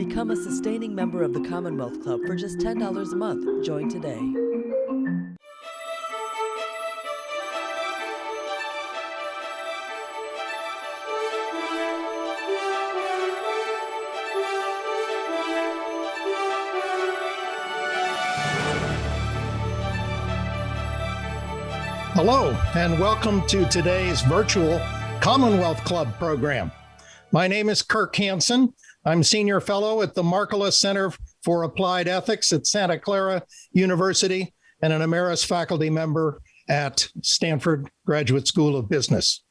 Become a sustaining member of the Commonwealth Club for just $10 a month. Join today. Hello, and welcome to today's virtual Commonwealth Club program. My name is Kirk Hansen. I'm Senior Fellow at the Markkula Center for Applied Ethics at Santa Clara University and an Emeritus faculty member at Stanford Graduate School of Business.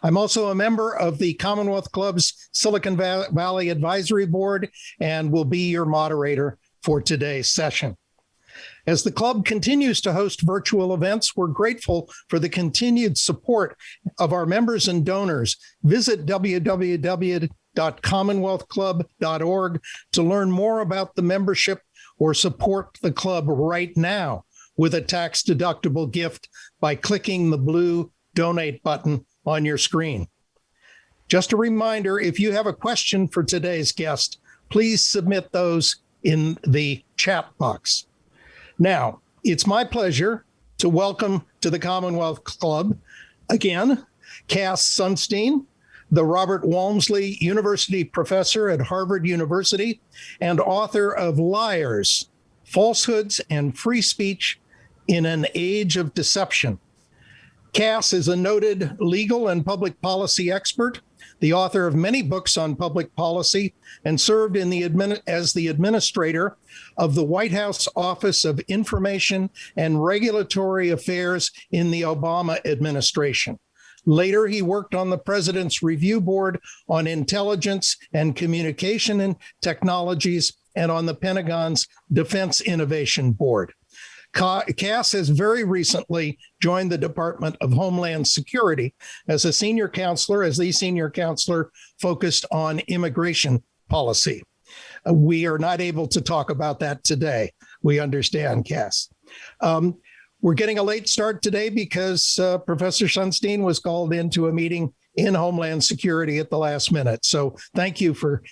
I'm also a member of the Commonwealth Club's Silicon Valley Advisory Board and will be your moderator for today's session. As the club continues to host virtual events, we're grateful for the continued support of our members and donors. Visit www.commonwealthclub.org to learn more about the membership or support the club right now with a tax-deductible gift by clicking the blue donate button on your screen. Just a reminder, if you have a question for today's guest, please submit those in the chat box. Now, it's my pleasure to welcome to the Commonwealth Club again, Cass Sunstein, the Robert Walmsley University professor at Harvard University and author of Liars, Falsehoods and Free Speech in an Age of Deception. Cass is a noted legal and public policy expert, the author of many books on public policy, and served as the administrator of the White House Office of Information and Regulatory Affairs in the Obama administration. Later, he worked on the President's Review Board on Intelligence and Communication and Technologies and on the Pentagon's Defense Innovation Board. Cass has very recently joined the Department of Homeland Security as the senior counselor focused on immigration policy. We are not able to talk about that today. We understand, Cass. We're getting a late start today because Professor Sunstein was called into a meeting in Homeland Security at the last minute. So thank you for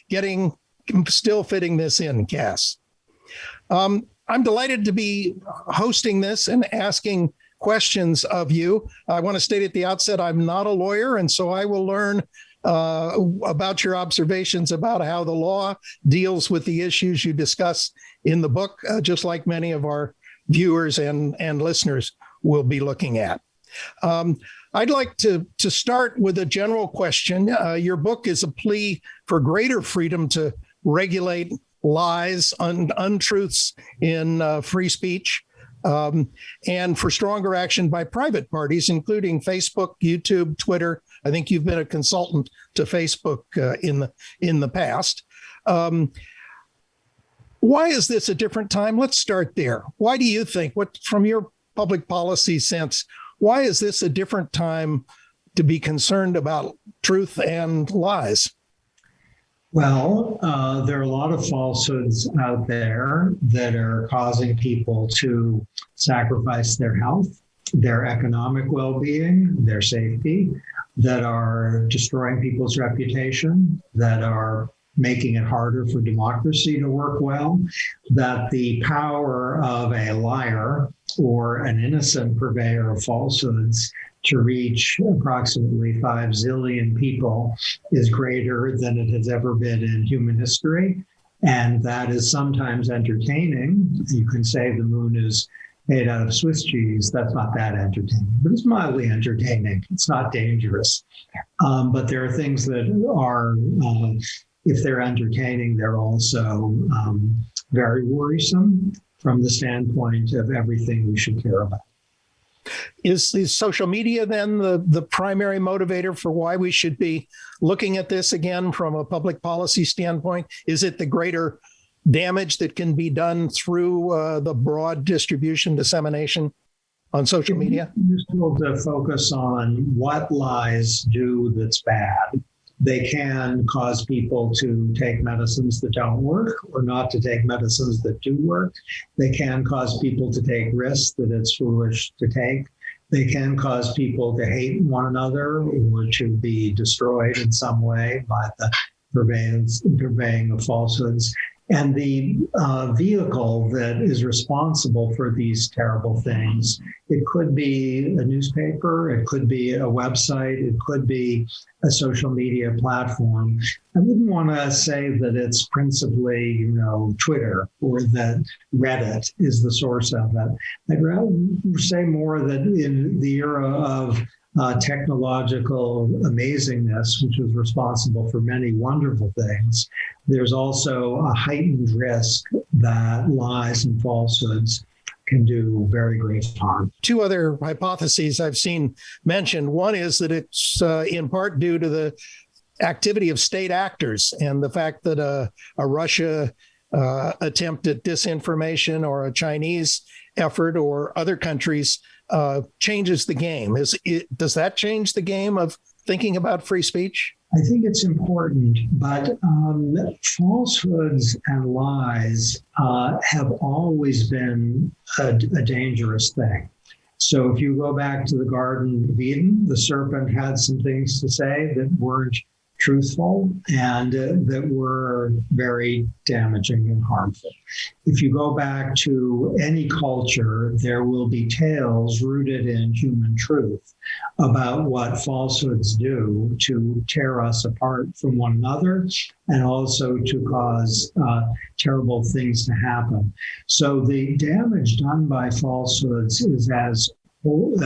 still fitting this in, Cass. I'm delighted to be hosting this and asking questions of you. I want to state at the outset, I'm not a lawyer, and so I will learn about your observations about how the law deals with the issues you discuss in the book, just like many of our viewers and listeners will be looking at. I'd like to start with a general question. Your book is a plea for greater freedom to regulate lies, untruths in free speech, and for stronger action by private parties, including Facebook, YouTube, Twitter. I think you've been a consultant to Facebook in the past. Why is this a different time? Let's start there. Why do you think, from your public policy sense, why is this a different time to be concerned about truth and lies? Well, there are a lot of falsehoods out there that are causing people to sacrifice their health, their economic well-being, their safety, that are destroying people's reputation, that are making it harder for democracy to work well, that the power of a liar or an innocent purveyor of falsehoods to reach approximately 5 zillion people is greater than it has ever been in human history. And that is sometimes entertaining. You can say the moon is made out of Swiss cheese. That's not that entertaining, but it's mildly entertaining. It's not dangerous. But there are things that are, if they're entertaining, they're also very worrisome from the standpoint of everything we should care about. Is social media then the primary motivator for why we should be looking at this again from a public policy standpoint? Is it the greater damage that can be done through the broad dissemination on social media? It's useful to focus on what lies do that's bad. They can cause people to take medicines that don't work or not to take medicines that do work. They can cause people to take risks that it's foolish to take. They can cause people to hate one another or to be destroyed in some way by the purveying of falsehoods. And the vehicle that is responsible for these terrible things, it could be a newspaper, it could be a website, it could be a social media platform. I wouldn't want to say that it's principally, Twitter or that Reddit is the source of it. I'd rather say more that in the era of technological amazingness, which was responsible for many wonderful things, there's also a heightened risk that lies and falsehoods can do very great harm. Two other hypotheses I've seen mentioned. One is that it's in part due to the activity of state actors and the fact that a Russia attempt at disinformation or a Chinese effort or other countries changes the game. Does that change the game of thinking about free speech? I think it's important, but falsehoods and lies have always been a dangerous thing. So if you go back to the Garden of Eden, the serpent had some things to say that weren't truthful and that were very damaging and harmful. If you go back to any culture, there will be tales rooted in human truth about what falsehoods do to tear us apart from one another and also to cause terrible things to happen. So the damage done by falsehoods is as old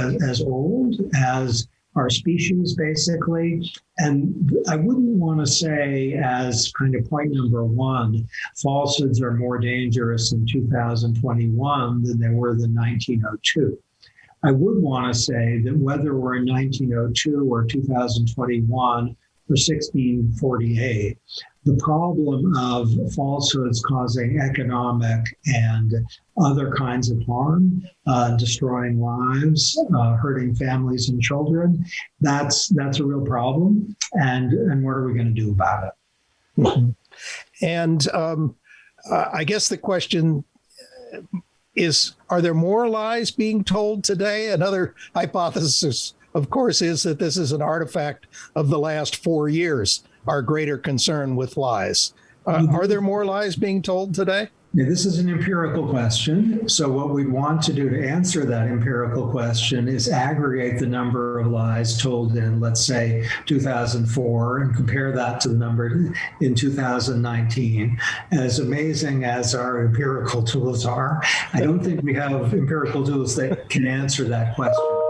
as our species, basically. And I wouldn't want to say, as kind of point number one, falsehoods are more dangerous in 2021 than they were in 1902. I would want to say that whether we're in 1902 or 2021 or 1648, the problem of falsehoods causing economic and other kinds of harm, destroying lives, hurting families and children, that's a real problem. And what are we going to do about it? Mm-hmm. And I guess the question is, are there more lies being told today? Another hypothesis, of course, is that this is an artifact of the last 4 years, our greater concern with lies. Are there more lies being told today? Now, this is an empirical question. So what we'd want to do to answer that empirical question is aggregate the number of lies told in, let's say, 2004 and compare that to the number in 2019. As amazing as our empirical tools are, I don't think we have empirical tools that can answer that question.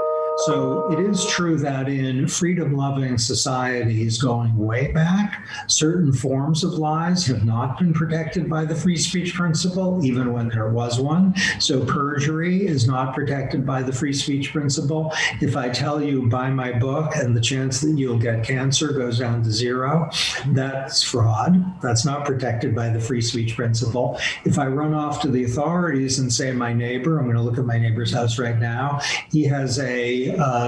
So it is true that in freedom-loving societies going way back, certain forms of lies have not been protected by the free speech principle, even when there was one. So perjury is not protected by the free speech principle. If I tell you buy my book and the chance that you'll get cancer goes down to zero, that's fraud. That's not protected by the free speech principle. If I run off to the authorities and say my neighbor, I'm going to look at my neighbor's house right now, he has a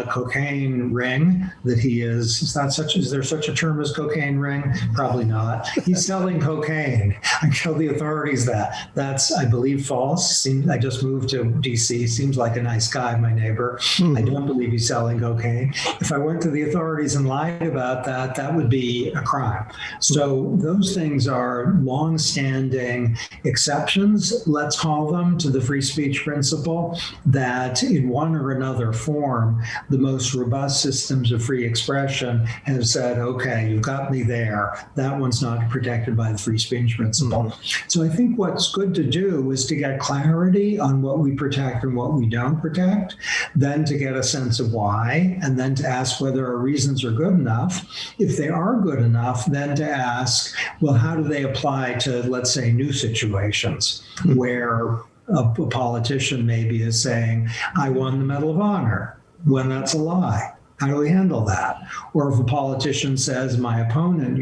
cocaine ring that he is there such a term as cocaine ring? Probably not. He's selling cocaine. I tell the authorities that. That's, I believe, false. I just moved to DC. Seems like a nice guy, my neighbor. I don't believe he's selling cocaine. If I went to the authorities and lied about that, that would be a crime. So those things are long-standing exceptions, let's call them, to the free speech principle that in one or another form, the most robust systems of free expression have said, okay, you've got me there. That one's not protected by the free speech principle. Mm-hmm. So I think what's good to do is to get clarity on what we protect and what we don't protect, then to get a sense of why, and then to ask whether our reasons are good enough. If they are good enough, then to ask, well, how do they apply to, let's say, new situations where a politician maybe is saying, I won the Medal of Honor, when that's a lie. How do we handle that? Or if a politician says, my opponent,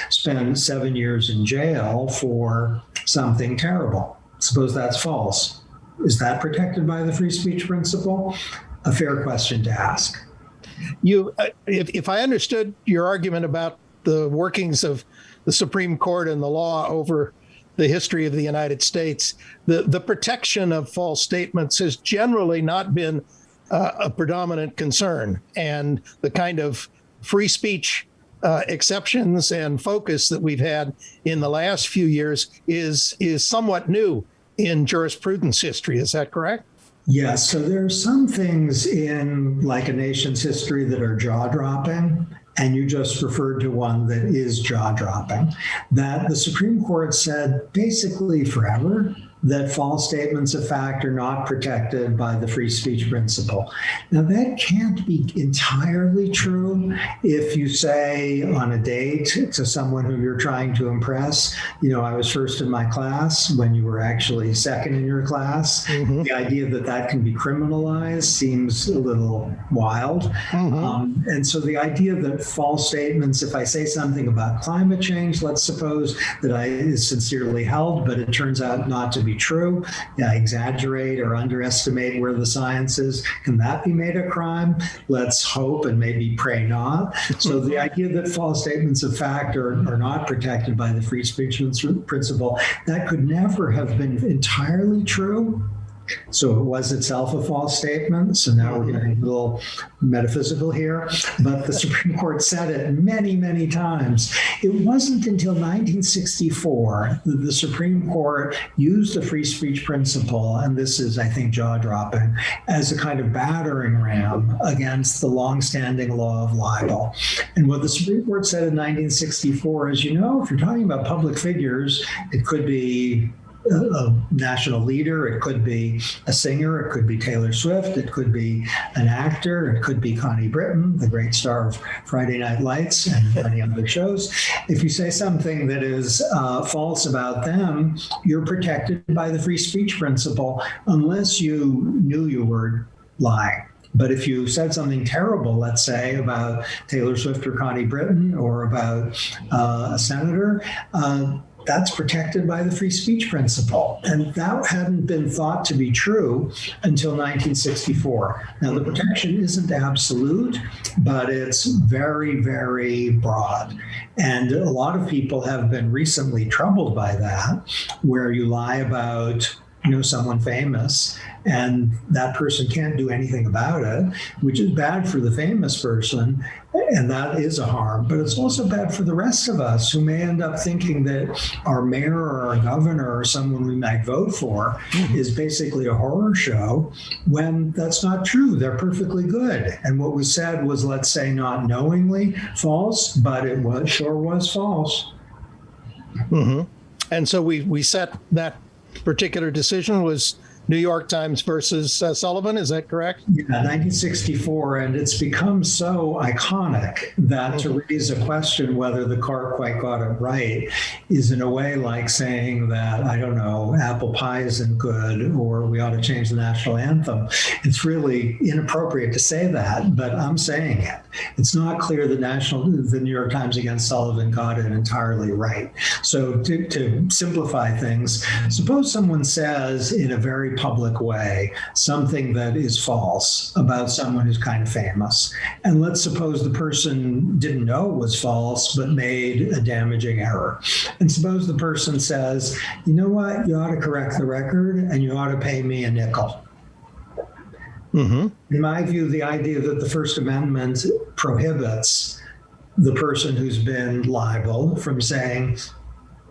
spent 7 years in jail for something terrible. Suppose that's false. Is that protected by the free speech principle? A fair question to ask. If I understood your argument about the workings of the Supreme Court and the law over the history of the United States, the protection of false statements has generally not been a predominant concern, and the kind of free speech exceptions and focus that we've had in the last few years is somewhat new in jurisprudence history. Is that correct? Yes. So there are some things in like a nation's history that are jaw-dropping, and you just referred to one that is jaw-dropping, that the Supreme Court said basically forever that false statements of fact are not protected by the free speech principle. Now, that can't be entirely true if you say on a date to someone who you're trying to impress, I was first in my class when you were actually second in your class. Mm-hmm. The idea that that can be criminalized seems a little wild. Mm-hmm. And so the idea that false statements, if I say something about climate change, let's suppose that I is sincerely held, but it turns out not to be true, exaggerate or underestimate where the science is, can that be made a crime? Let's hope and maybe pray not. So the idea that false statements of fact are not protected by the free speech principle, that could never have been entirely true. So it was itself a false statement. So now we're getting a little metaphysical here. But the Supreme Court said it many, many times. It wasn't until 1964 that the Supreme Court used the free speech principle, and this is, I think, jaw-dropping, as a kind of battering ram against the longstanding law of libel. And what the Supreme Court said in 1964 is, if you're talking about public figures, it could be a national leader, it could be a singer, it could be Taylor Swift, it could be an actor, it could be Connie Britton, the great star of Friday Night Lights and many other shows. If you say something that is false about them, you're protected by the free speech principle unless you knew you were lying. But if you said something terrible, let's say, about Taylor Swift or Connie Britton or about a senator, that's protected by the free speech principle. And that hadn't been thought to be true until 1964. Now, the protection isn't absolute, but it's very, very broad. And a lot of people have been recently troubled by that, where you lie about someone famous, and that person can't do anything about it, which is bad for the famous person, and that is a harm. But it's also bad for the rest of us who may end up thinking that our mayor or our governor or someone we might vote for is basically a horror show, when that's not true. They're perfectly good. And what was said was, let's say, not knowingly false, but it sure was false. Mm-hmm. And so we set that particular decision was New York Times versus Sullivan. Is that correct? Yeah, 1964. And it's become so iconic that to raise a question whether the court quite got it right is in a way like saying that, I don't know, apple pie isn't good or we ought to change the national anthem. It's really inappropriate to say that, but I'm saying it. It's not clear that the New York Times against Sullivan got it entirely right. So to simplify things, suppose someone says in a very public way something that is false about someone who's kind of famous. And let's suppose the person didn't know it was false, but made a damaging error. And suppose the person says, you know what, you ought to correct the record and you ought to pay me a nickel. Mm-hmm. In my view, the idea that the First Amendment prohibits the person who's been liable from saying,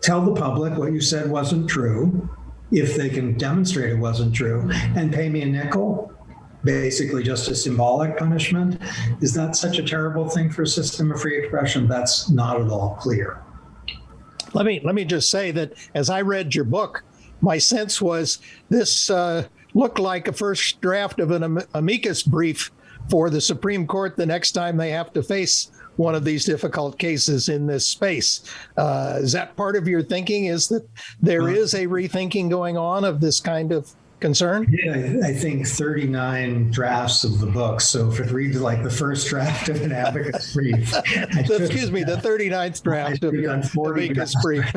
tell the public what you said wasn't true, if they can demonstrate it wasn't true, and pay me a nickel, basically just a symbolic punishment. Is that such a terrible thing for a system of free expression? That's not at all clear. Let me just say that as I read your book, my sense was this looked like a first draft of an amicus brief for the Supreme Court the next time they have to face one of these difficult cases in this space. Is that part of your thinking, is that there is a rethinking going on of this kind of concern? Yeah, I think 39 drafts of the book. So if it reads like the first draft of an amicus brief. Excuse me, the 39th draft of your amicus brief.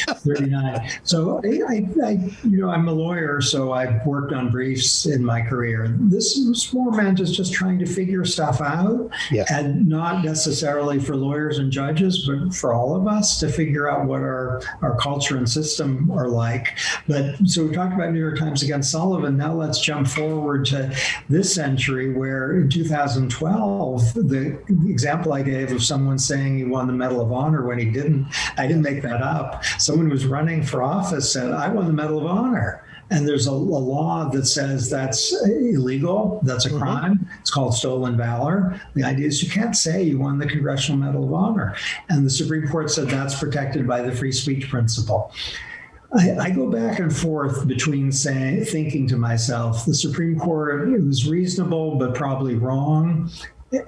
39. So I'm a lawyer, so I've worked on briefs in my career. This was more meant as just trying to figure stuff out, and not necessarily for lawyers and judges, but for all of us to figure out what our culture and system are like. But so we talked about New York Times against Sullivan, now let's jump forward to this century where in 2012, the example I gave of someone saying he won the Medal of Honor when he didn't, I didn't make that up. Someone who was running for office said, I won the Medal of Honor. And there's a law that says that's illegal. That's a crime. It's called stolen valor. The idea is you can't say you won the Congressional Medal of Honor. And the Supreme Court said that's protected by the free speech principle. I go back and forth between thinking to myself, the Supreme Court, it was reasonable, but probably wrong,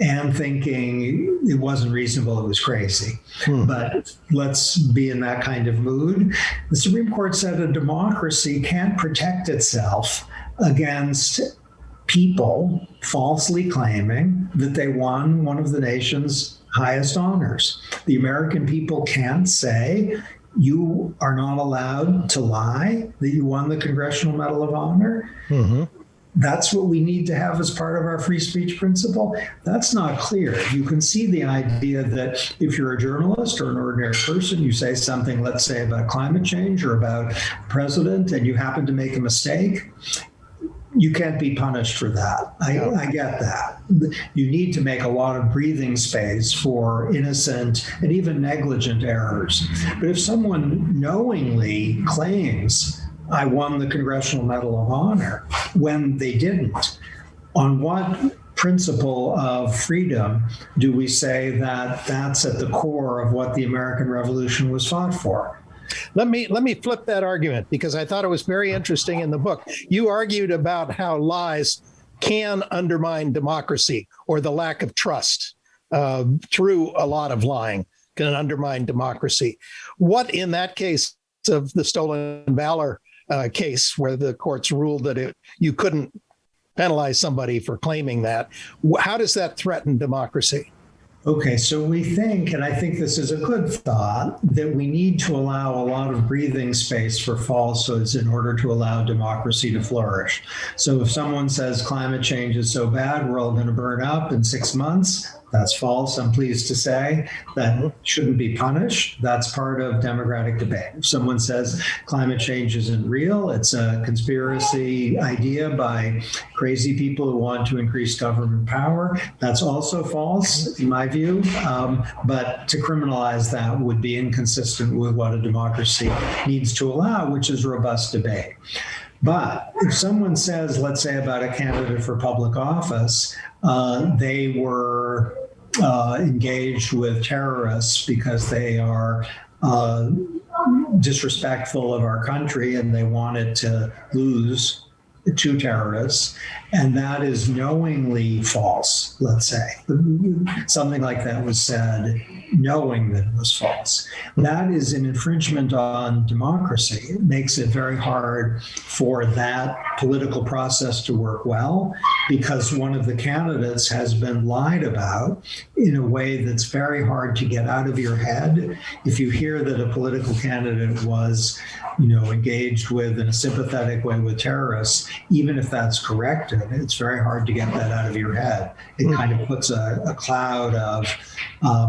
and thinking it wasn't reasonable, it was crazy. But let's be in that kind of mood. The Supreme Court said a democracy can't protect itself against people falsely claiming that they won one of the nation's highest honors. The American people can't say, you are not allowed to lie that you won the Congressional Medal of Honor. That's what we need to have as part of our free speech principle. That's not clear. You can see the idea that if you're a journalist or an ordinary person, you say something, let's say about climate change or about president, and you happen to make a mistake, you can't be punished for that. I get that. You need to make a lot of breathing space for innocent and even negligent errors. But if someone knowingly claims, I won the Congressional Medal of Honor, when they didn't, on what principle of freedom do we say that that's at the core of what the American Revolution was fought for? Let me flip that argument, because I thought it was very interesting in the book. You argued about how lies can undermine democracy, or the lack of trust through a lot of lying can undermine democracy. What in that case of the stolen valor case, where the courts ruled that you couldn't penalize somebody for claiming that, how does that threaten democracy? Okay, so we think, and I think this is a good thought, that we need to allow a lot of breathing space for falsehoods in order to allow democracy to flourish. So if someone says climate change is so bad, we're all going to burn up in 6 months, that's false, I'm pleased to say. That shouldn't be punished. That's part of democratic debate. If someone says climate change isn't real, it's a conspiracy idea by crazy people who want to increase government power, that's also false, in my view. But to criminalize that would be inconsistent with what a democracy needs to allow, which is robust debate. But if someone says, let's say about a candidate for public office, they were engaged with terrorists because they are disrespectful of our country and they wanted to lose to terrorists, and that is knowingly false, let's say. Something like that was said knowing that it was false. That is an infringement on democracy. It makes it very hard for that political process to work well, because one of the candidates has been lied about in a way that's very hard to get out of your head. If you hear that a political candidate was, engaged with in a sympathetic way with terrorists, even if that's corrected, it's very hard to get that out of your head. It kind of puts a cloud of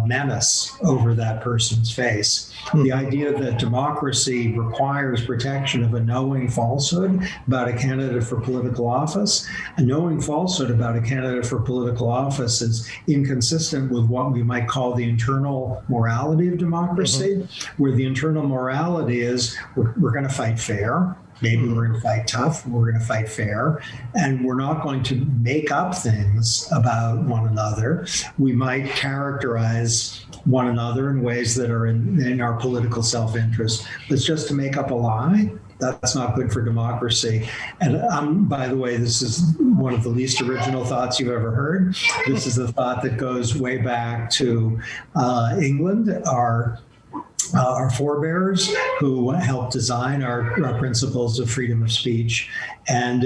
menace over that person's face. The idea that democracy requires protection of a knowing falsehood about a candidate for political office, a knowing falsehood about a candidate for political office is inconsistent with what we might call the internal morality of democracy, where the internal morality is we're going to fight fair. Maybe we're going to fight tough, we're going to fight fair, and we're not going to make up things about one another. We might characterize one another in ways that are in our political self-interest. But just to make up a lie, that's not good for democracy. And by the way, this is one of the least original thoughts you've ever heard. This is a thought that goes way back to England, our forebears who helped design our principles of freedom of speech, and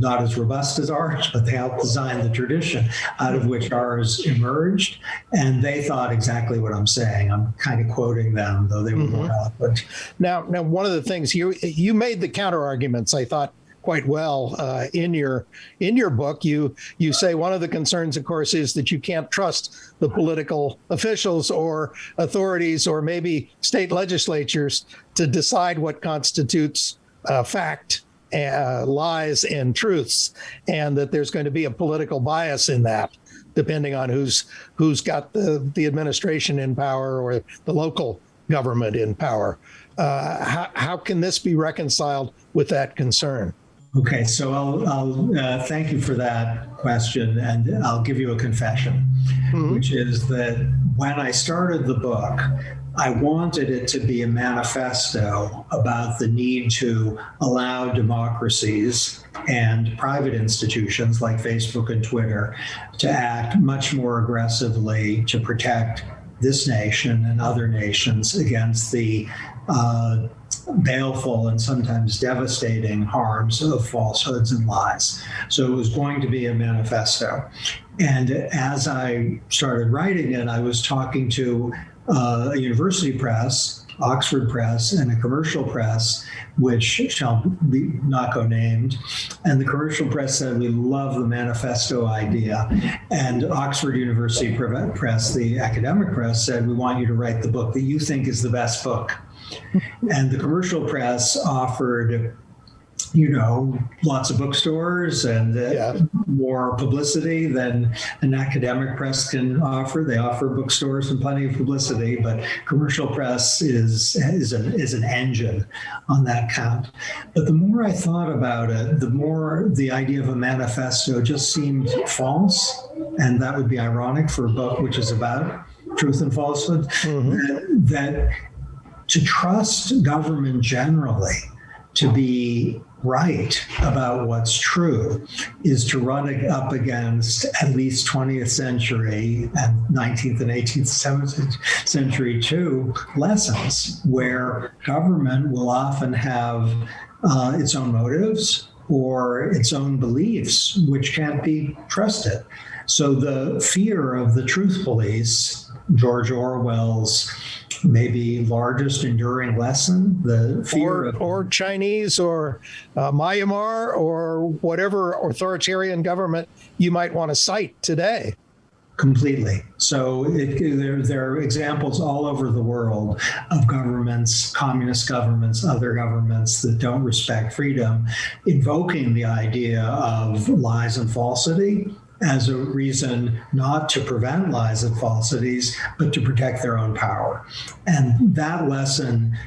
not as robust as ours, but they helped design the tradition out of which ours emerged. And they thought exactly what I'm saying. I'm kind of quoting them, though they were more eloquent. Now, one of the things you made the counter arguments, I thought, quite well in your book. You say one of the concerns, of course, is that you can't trust the political officials or authorities or maybe state legislatures to decide what constitutes fact lies and truths, and that there's going to be a political bias in that, depending on who's got the administration in power or the local government in power. How can this be reconciled with that concern? Okay, so I'll thank you for that question, and I'll give you a confession, which is that when I started the book, I wanted it to be a manifesto about the need to allow democracies and private institutions like Facebook and Twitter to act much more aggressively to protect this nation and other nations against the baleful and sometimes devastating harms of falsehoods and lies. So it was going to be a manifesto. And as I started writing it, I was talking to a university press, Oxford Press, and a commercial press, which shall not go named. And the commercial press said, we love the manifesto idea. And Oxford University Press, the academic press, said, we want you to write the book that you think is the best book. And the commercial press offered, lots of bookstores and more publicity than an academic press can offer. They offer bookstores and plenty of publicity, but commercial press is an engine on that count. But the more I thought about it, the more the idea of a manifesto just seemed false, and that would be ironic for a book which is about truth and falsehood. That to trust government generally to be right about what's true is to run up against at least 20th century and 19th and 18th century too lessons where government will often have its own motives or its own beliefs, which can't be trusted. So the fear of the truth police, George Orwell's maybe largest enduring lesson, the fear or Chinese or Myanmar or whatever authoritarian government you might want to cite today. Completely. So there are examples all over the world of governments, communist governments, other governments that don't respect freedom, invoking the idea of lies and falsity as a reason not to prevent lies and falsities, but to protect their own power. And that lesson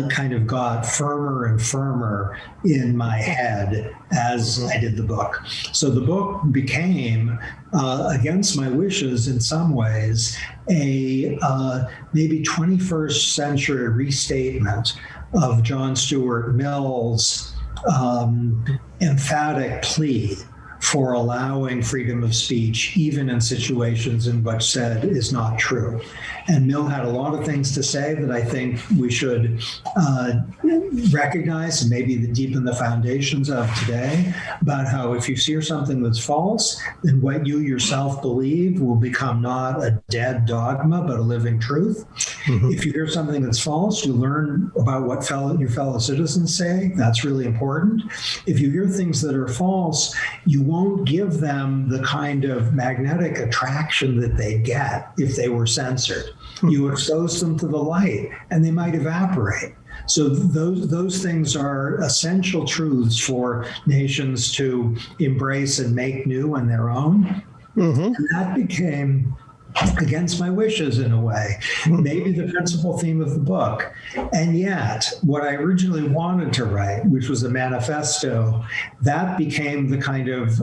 kind of got firmer and firmer in my head as I did the book. So the book became, against my wishes in some ways, a maybe 21st century restatement of John Stuart Mill's emphatic plea for allowing freedom of speech, even in situations in which said is not true. And Mill had a lot of things to say that I think we should recognize and maybe deepen the foundations of today about how if you hear something that's false, then what you yourself believe will become not a dead dogma, but a living truth. If you hear something that's false, you learn about what your fellow citizens say. That's really important. If you hear things that are false, you won't give them the kind of magnetic attraction that they get if they were censored. You expose them to the light and they might evaporate. So those things are essential truths for nations to embrace and make new on their own. And that became, against my wishes in a way, maybe the principal theme of the book. And yet, what I originally wanted to write, which was a manifesto, that became the kind of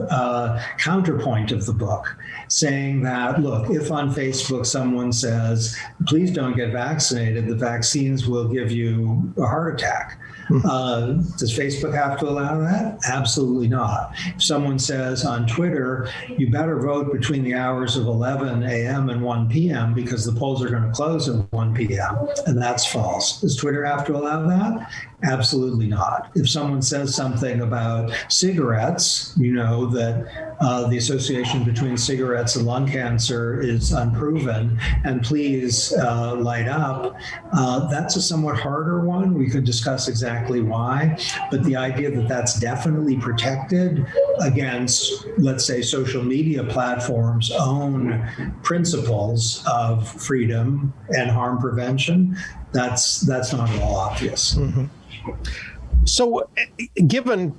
counterpoint of the book, saying that, look, if on Facebook someone says, please don't get vaccinated, the vaccines will give you a heart attack. Does Facebook have to allow that? Absolutely not. If someone says on Twitter, you better vote between the hours of 11 a.m. and 1 p.m. because the polls are going to close at 1 p.m., and that's false. Does Twitter have to allow that? Absolutely not. If someone says something about cigarettes, that the association between cigarettes and lung cancer is unproven, and please light up, that's a somewhat harder one. We could discuss exactly why, but the idea that that's definitely protected against, let's say, social media platforms' own principles of freedom and harm prevention, that's not at all obvious. So, given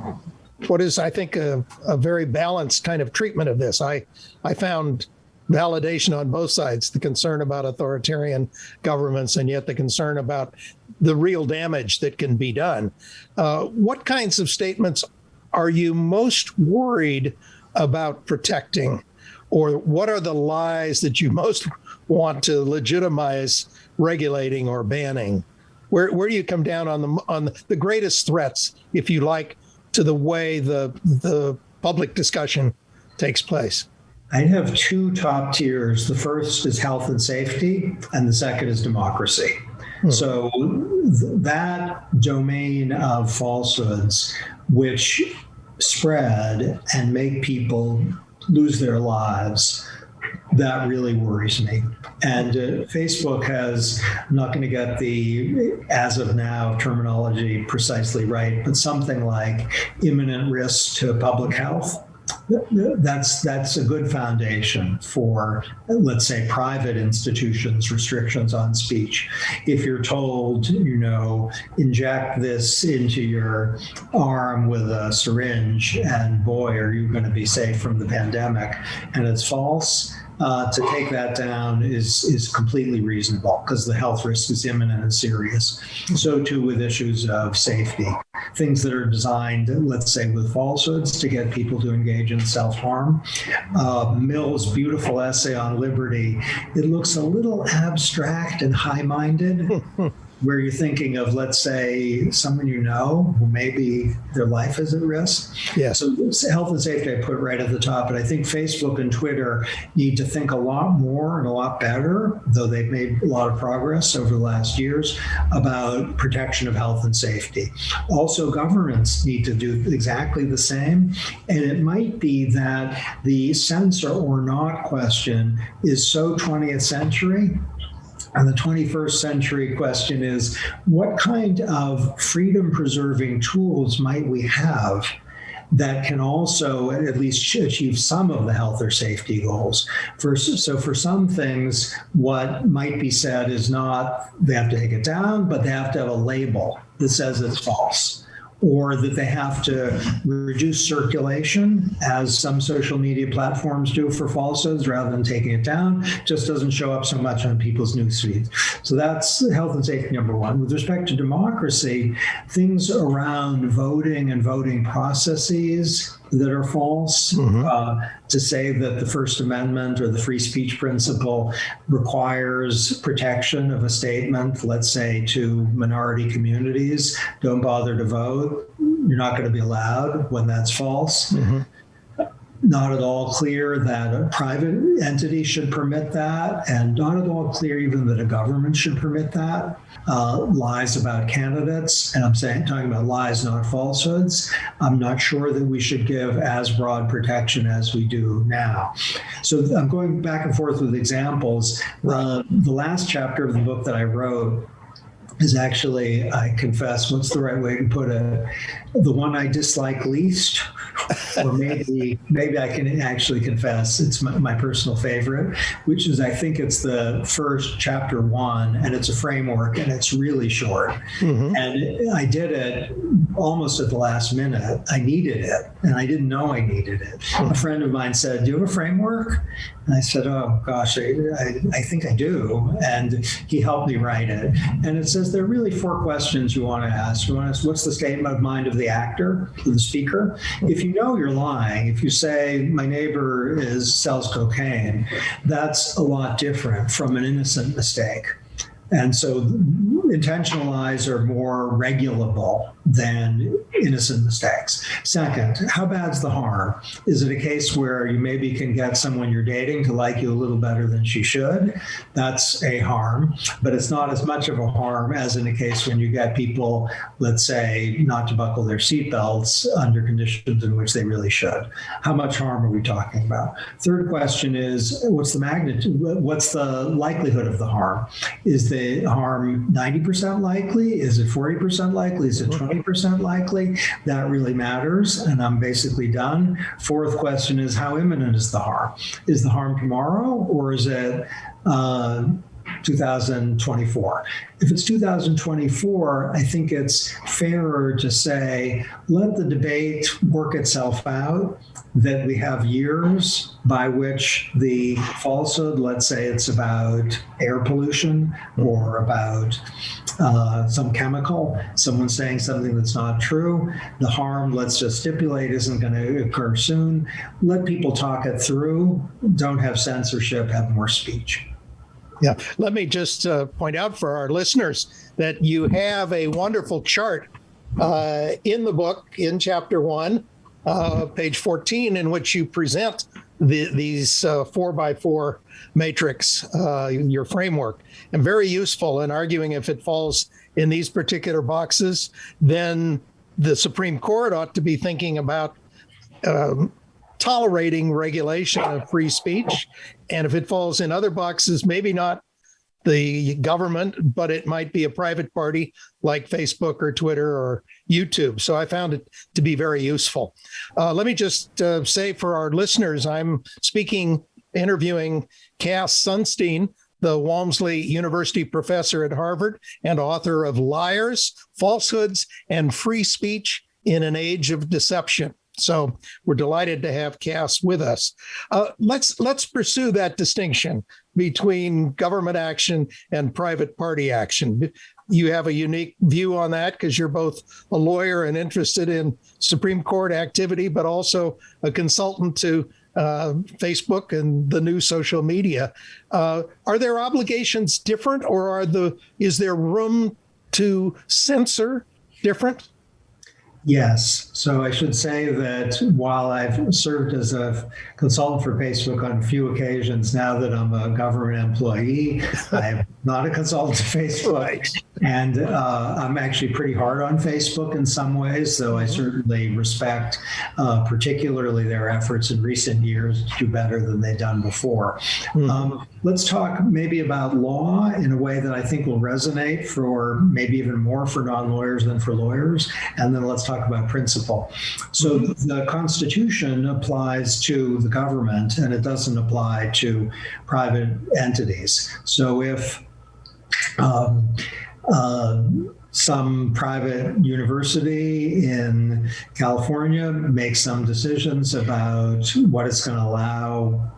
what is, I think, a very balanced kind of treatment of this, I found validation on both sides, the concern about authoritarian governments and yet the concern about the real damage that can be done. What kinds of statements are you most worried about protecting? Or what are the lies that you most want to legitimize regulating or banning? Where do you come down on the greatest threats, if you like, to the way the public discussion takes place? I have two top tiers. The first is health and safety, and the second is democracy. So that domain of falsehoods, which spread and make people lose their lives, that really worries me. And Facebook has, I'm not going to get the, as of now, terminology precisely right, but something like imminent risk to public health. That's a good foundation for, let's say, private institutions, restrictions on speech. If you're told, inject this into your arm with a syringe, and boy, are you going to be safe from the pandemic, and it's false, to take that down is completely reasonable because the health risk is imminent and serious. So too with issues of safety. Things that are designed, let's say, with falsehoods to get people to engage in self-harm. Mill's beautiful essay on liberty, it looks a little abstract and high-minded, where you're thinking of, let's say, someone who maybe their life is at risk. Yes. So health and safety I put right at the top, but I think Facebook and Twitter need to think a lot more and a lot better, though they've made a lot of progress over the last years, about protection of health and safety. Also, governments need to do exactly the same, and it might be that the censor or not question is so 20th century. And the 21st century question is, what kind of freedom-preserving tools might we have that can also at least achieve some of the health or safety goals? So for some things, what might be said is not they have to take it down, but they have to have a label that says it's false, or that they have to reduce circulation, as some social media platforms do for falsehoods, rather than taking it down. Just doesn't show up so much on people's news feeds. So that's health and safety number one. With respect to democracy, things around voting and voting processes that are false, to say that the First Amendment or the free speech principle requires protection of a statement, let's say, to minority communities, don't bother to vote, you're not going to be allowed, when that's false. Not at all clear that a private entity should permit that, and not at all clear even that a government should permit that. Lies about candidates, and I'm talking about lies, not falsehoods. I'm not sure that we should give as broad protection as we do now. So I'm going back and forth with examples. The last chapter of the book that I wrote is actually, I confess, what's the right way to put it? The one I dislike least, or maybe I can actually confess it's my personal favorite, which is, I think it's the first chapter 1, and it's a framework, and it's really short. And I did it almost at the last minute. I needed it, and I didn't know I needed it. A friend of mine said, "Do you have a framework?" And I said, "Oh gosh, I think I do." And he helped me write it. And it says there are really 4 questions you want to ask. You want to ask, what's the state of mind of the actor, or the speaker? If you know you're lying, if you say, my neighbor sells cocaine, that's a lot different from an innocent mistake. And so intentional lies are more regulable than innocent mistakes. Second, how bad's the harm? Is it a case where you maybe can get someone you're dating to like you a little better than she should? That's a harm, but it's not as much of a harm as in a case when you get people, let's say, not to buckle their seatbelts under conditions in which they really should. How much harm are we talking about? Third question is, what's the magnitude? What's the likelihood of the harm? Is the harm 90% likely? Is it 40% likely? Is it 20% likely? That really matters, and I'm basically done. Fourth question is, how imminent is the harm? Is the harm tomorrow, or is it 2024. If it's 2024, I think it's fairer to say, let the debate work itself out, that we have years by which the falsehood, let's say it's about air pollution or about some chemical, someone saying something that's not true. The harm, let's just stipulate, isn't going to occur soon. Let people talk it through. Don't have censorship, have more speech. Yeah, let me just point out for our listeners that you have a wonderful chart in the book, in chapter 1, page 14, in which you present these 4x4 matrix, your framework, and very useful in arguing if it falls in these particular boxes, then the Supreme Court ought to be thinking about tolerating regulation of free speech. And if it falls in other boxes, maybe not the government, but it might be a private party like Facebook or Twitter or YouTube. So I found it to be very useful. Let me just say for our listeners, I'm interviewing Cass Sunstein, the Walmsley University professor at Harvard and author of Liars, Falsehoods, and Free Speech in an Age of Deception. So we're delighted to have Cass with us. Let's pursue that distinction between government action and private party action. You have a unique view on that because you're both a lawyer and interested in Supreme Court activity, but also a consultant to Facebook and the new social media. Are there obligations different, or is there room to censor different? Yes. So I should say that while I've served as a consultant for Facebook on a few occasions, now that I'm a government employee, I'm not a consultant to Facebook. Right. And I'm actually pretty hard on Facebook in some ways, though I certainly respect particularly their efforts in recent years to do better than they've done before. Let's talk maybe about law in a way that I think will resonate for maybe even more for non-lawyers than for lawyers. And then let's talk about principle. So the Constitution applies to the government and it doesn't apply to private entities. So if some private university in California makes some decisions about what it's going to allow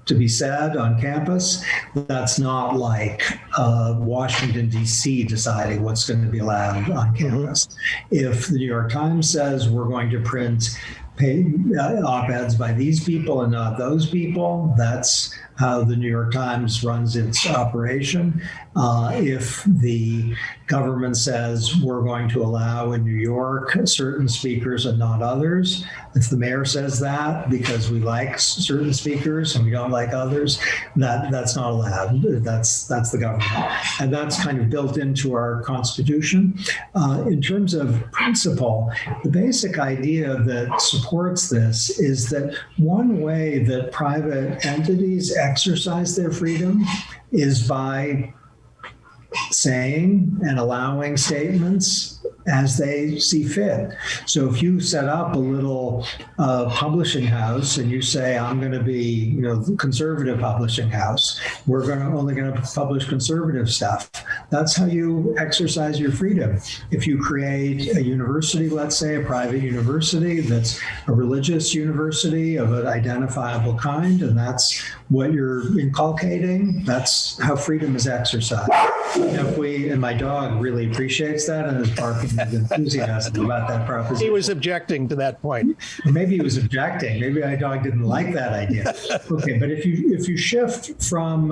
to be said on campus, that's not like Washington, D.C. deciding what's going to be allowed on campus. If the New York Times says we're going to print op-eds by these people and not those people, that's how the New York Times runs its operation. If the government says we're going to allow in New York certain speakers and not others, if the mayor says that because we like certain speakers and we don't like others, that's not allowed. That's the government. And that's kind of built into our Constitution. In terms of principle, the basic idea that supports this is that one way that private entities exercise their freedom is by saying and allowing statements as they see fit. So if you set up a little publishing house and you say, I'm going to be, the conservative publishing house, we're only going to publish conservative stuff. That's how you exercise your freedom. If you create a university, let's say a private university that's a religious university of an identifiable kind, and that's what you're inculcating, that's how freedom is exercised. And my dog really appreciates that and is barking with enthusiasm about that proposition. He was objecting to that point. Maybe he was objecting. Maybe my dog didn't like that idea. Okay, but if you shift from,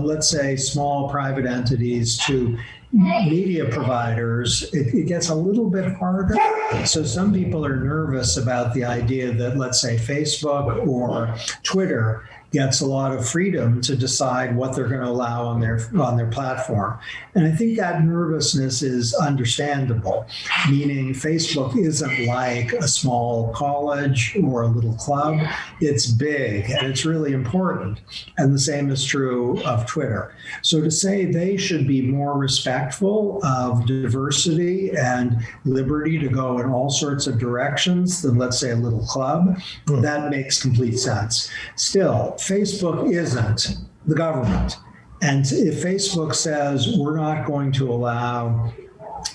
let's say, small private entities to media providers, it gets a little bit harder. So some people are nervous about the idea that, let's say, Facebook or Twitter gets a lot of freedom to decide what they're going to allow on their platform. And I think that nervousness is understandable, meaning Facebook isn't like a small college or a little club. It's big and it's really important. And the same is true of Twitter. So to say they should be more respectful of diversity and liberty to go in all sorts of directions than, let's say, a little club, that makes complete sense. Still, Facebook isn't the government. And if Facebook says we're not going to allow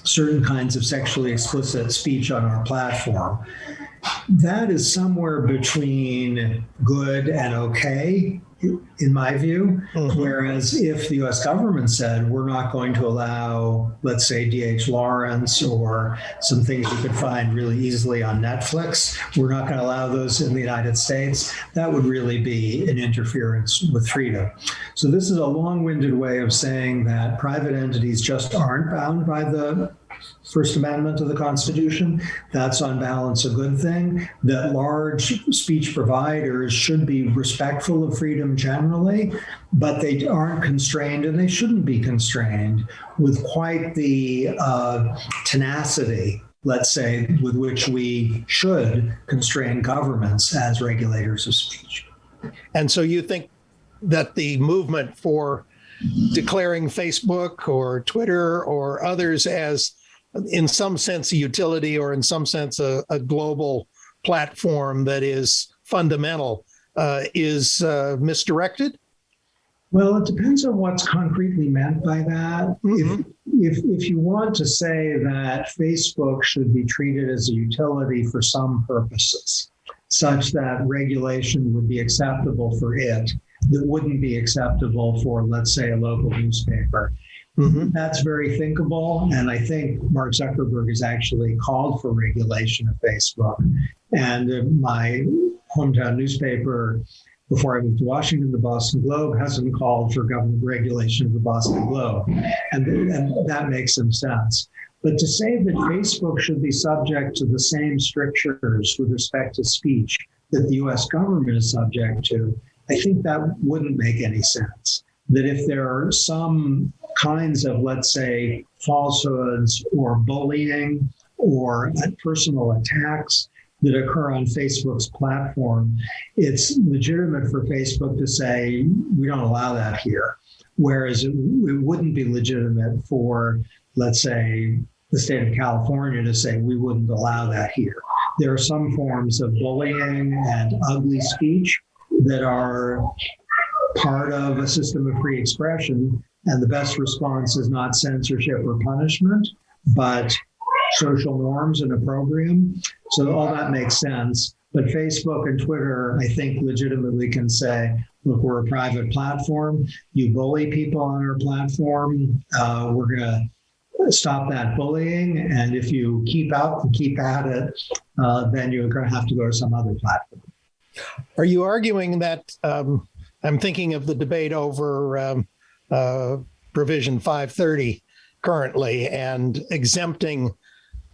certain kinds of sexually explicit speech on our platform, that is somewhere between good and okay, in my view. Mhm. Whereas if the US government said, we're not going to allow, let's say, D.H. Lawrence or some things you could find really easily on Netflix, we're not going to allow those in the United States, that would really be an interference with freedom. So this is a long-winded way of saying that private entities just aren't bound by the First Amendment of the Constitution. That's on balance a good thing. That large speech providers should be respectful of freedom generally, but they aren't constrained, and they shouldn't be constrained with quite the tenacity, let's say, with which we should constrain governments as regulators of speech. And so you think that the movement for declaring Facebook or Twitter or others as, in some sense, a utility, or in some sense, a global platform that is fundamental, is misdirected? Well, it depends on what's concretely meant by that. Mhm. If you want to say that Facebook should be treated as a utility for some purposes, such that regulation would be acceptable for it, that wouldn't be acceptable for, let's say, a local newspaper, Mhm. that's very thinkable. And I think Mark Zuckerberg has actually called for regulation of Facebook. And my hometown newspaper, before I moved to Washington, the Boston Globe, hasn't called for government regulation of the Boston Globe. And that makes some sense. But to say that Facebook should be subject to the same strictures with respect to speech that the US government is subject to, I think that wouldn't make any sense. That if there are some kinds of, let's say, falsehoods or bullying or personal attacks that occur on Facebook's platform, it's legitimate for Facebook to say, we don't allow that here. Whereas it wouldn't be legitimate for, let's say, the state of California to say, we wouldn't allow that here. There are some forms of bullying and ugly speech that are part of a system of free expression, and the best response is not censorship or punishment, but social norms and opprobrium. So all that makes sense. But Facebook and Twitter, I think, legitimately can say, look, we're a private platform. You bully people on our platform. We're going to stop that bullying. And if you keep at it, then you're going to have to go to some other platform. Are you arguing that, I'm thinking of the debate over Provision 530 currently, and exempting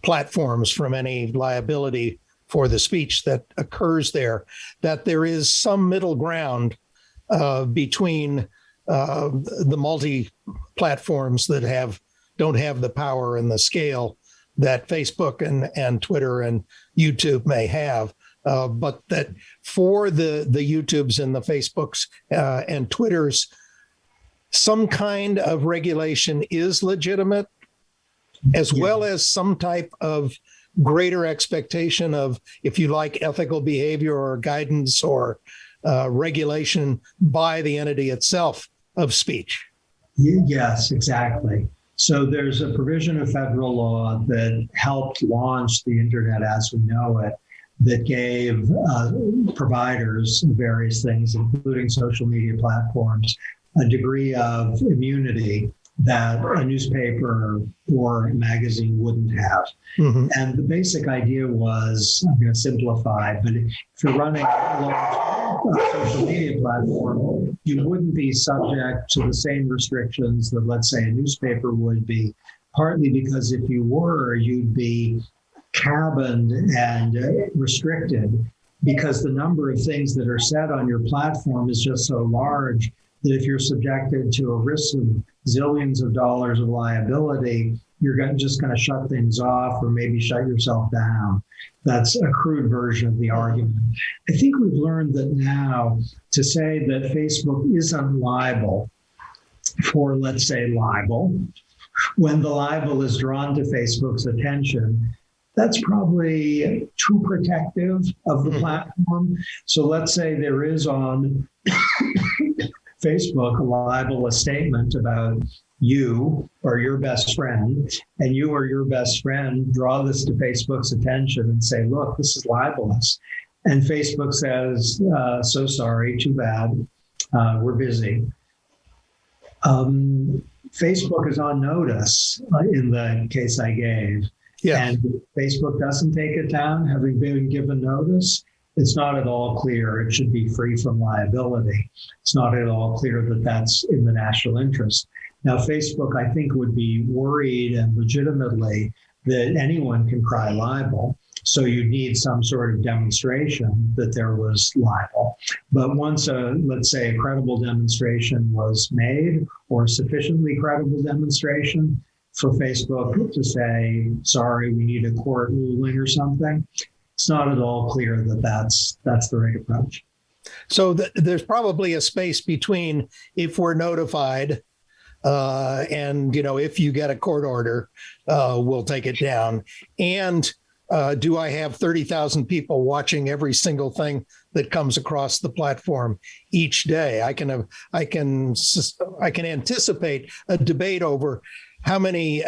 platforms from any liability for the speech that occurs there, that there is some middle ground between the multi-platforms that don't have the power and the scale that Facebook and Twitter and YouTube may have, but that for the YouTubes and the Facebooks and Twitters, some kind of regulation is legitimate, as well as some type of greater expectation of, if you like, ethical behavior or guidance or regulation by the entity itself of speech. Yes, exactly. So there's a provision of federal law that helped launch the internet as we know it, that gave providers of various things, including social media platforms, a degree of immunity that a newspaper or a magazine wouldn't have. Mm-hmm. And the basic idea was, I'm going to simplify, but if you're running a large social media platform, you wouldn't be subject to the same restrictions that, let's say, a newspaper would be, partly because if you were, you'd be cabined and restricted because the number of things that are said on your platform is just so large that if you're subjected to a risk of zillions of dollars of liability, you're just going to shut things off or maybe shut yourself down. That's a crude version of the argument. I think we've learned that now to say that Facebook isn't liable for, let's say, libel, when the libel is drawn to Facebook's attention, that's probably too protective of the platform. So let's say there is on Facebook libel a statement about you or your best friend, and you or your best friend draw this to Facebook's attention and say, look, this is libelous. And Facebook says, so sorry, too bad, we're busy. Facebook is on notice in the case I gave. Yeah. And Facebook doesn't take it down, having been given notice. It's not at all clear it should be free from liability. It's not at all clear that that's in the national interest. Now, Facebook, I think, would be worried and legitimately that anyone can cry libel. So you need some sort of demonstration that there was libel. But once let's say, a credible demonstration was made, or a sufficiently credible demonstration for Facebook to say, sorry, we need a court ruling or something, it's not at all clear that that's the right approach. So there's probably a space between if we're notified and, if you get a court order, we'll take it down. And do I have 30,000 people watching every single thing that comes across the platform each day? I can anticipate a debate over how many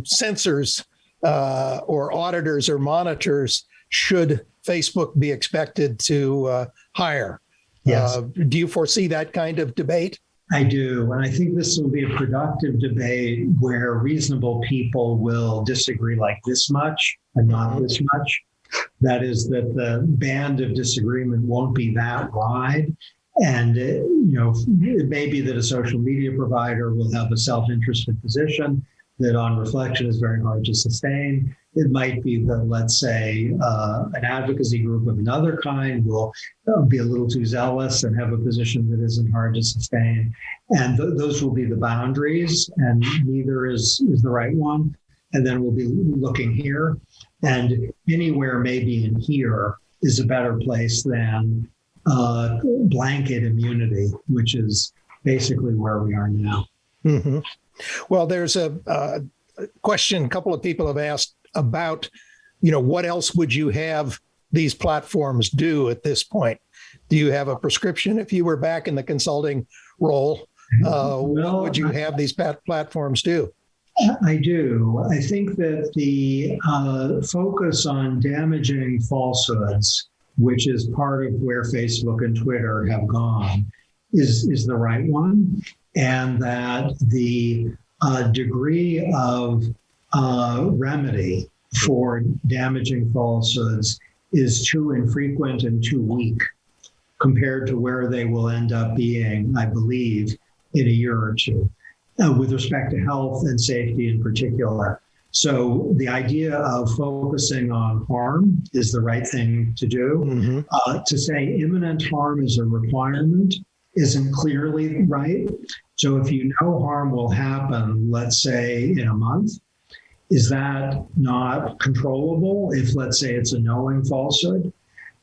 censors or auditors or monitors should Facebook be expected to hire. Yes. Do you foresee that kind of debate? I do. And I think this will be a productive debate where reasonable people will disagree like this much and not this much. That is, that the band of disagreement won't be that wide. And, it may be that a social media provider will have a self-interested position that on reflection is very hard to sustain. It might be that, let's say, an advocacy group of another kind will be a little too zealous and have a position that isn't hard to sustain. And those will be the boundaries, and neither is the right one. And then we'll be looking here. And anywhere maybe in here is a better place than blanket immunity, which is basically where we are now. Mm-hmm. Well, there's a question a couple of people have asked about, what else would you have these platforms do at this point? Do you have a prescription if you were back in the consulting role? What would you have these platforms do? I do. I think that the focus on damaging falsehoods, which is part of where Facebook and Twitter have gone, is the right one. And that the degree of remedy for damaging falsehoods is too infrequent and too weak compared to where they will end up being, I believe, in a year or two, with respect to health and safety in particular. So the idea of focusing on harm is the right thing to do. Mm-hmm. To say imminent harm is a requirement isn't clearly right. So if you know harm will happen, let's say in a month, is that not controllable if, let's say, it's a knowing falsehood?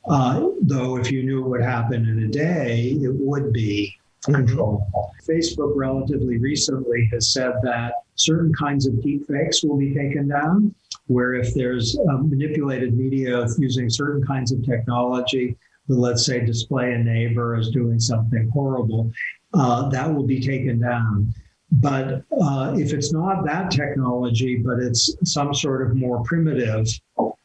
Though if you knew it would happen in a day, it would be controllable. Facebook relatively recently has said that certain kinds of deepfakes will be taken down, where if there's manipulated media using certain kinds of technology, let's say display a neighbor as doing something horrible, that will be taken down. But if it's not that technology, but it's some sort of more primitive,